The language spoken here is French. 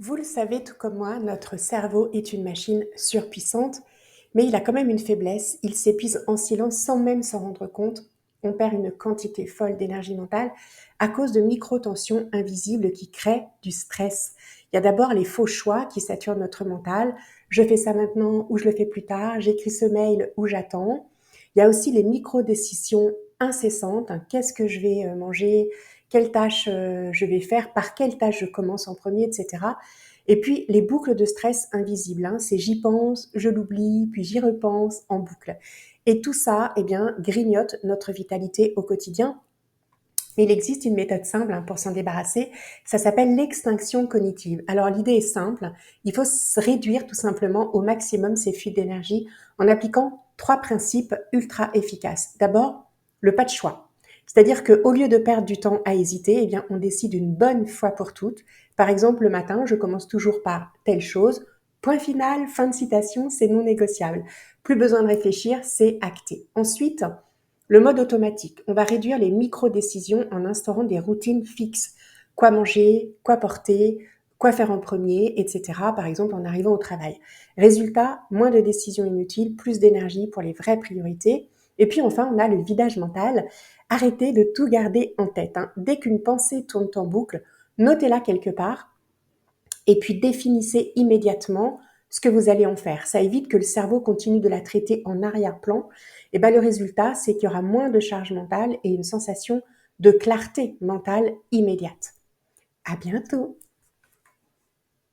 Vous le savez tout comme moi, notre cerveau est une machine surpuissante, mais il a quand même une faiblesse, il s'épuise en silence sans même s'en rendre compte. On perd une quantité folle d'énergie mentale à cause de micro-tensions invisibles qui créent du stress. Il y a d'abord les faux choix qui saturent notre mental. Je fais ça maintenant ou je le fais plus tard, j'écris ce mail ou j'attends. Il y a aussi les micro-décisions incessantes. Qu'est-ce que je vais manger? Quelle tâche je vais faire? Par quelle tâche je commence en premier, etc. Et puis, les boucles de stress invisibles, hein, c'est j'y pense, je l'oublie, puis j'y repense en boucle. Et tout ça, eh bien, grignote notre vitalité au quotidien. Il existe une méthode simple pour s'en débarrasser, ça s'appelle l'extinction cognitive. Alors l'idée est simple, il faut réduire tout simplement au maximum ces fuites d'énergie en appliquant trois principes ultra efficaces. D'abord, le pas de choix. C'est-à-dire qu'au lieu de perdre du temps à hésiter, eh bien, on décide une bonne fois pour toutes. Par exemple, le matin, je commence toujours par telle chose. Point final, fin de citation, c'est non négociable. Plus besoin de réfléchir, c'est acté. Ensuite, le mode automatique. On va réduire les micro-décisions en instaurant des routines fixes. Quoi manger, quoi porter, quoi faire en premier, etc. Par exemple, en arrivant au travail. Résultat, moins de décisions inutiles, plus d'énergie pour les vraies priorités. Et puis enfin, on a le vidage mental. Arrêtez de tout garder en tête. Dès qu'une pensée tourne en boucle, notez-la quelque part et puis définissez immédiatement ce que vous allez en faire. Ça évite que le cerveau continue de la traiter en arrière-plan. Et ben, le résultat, c'est qu'il y aura moins de charge mentale et une sensation de clarté mentale immédiate. À bientôt!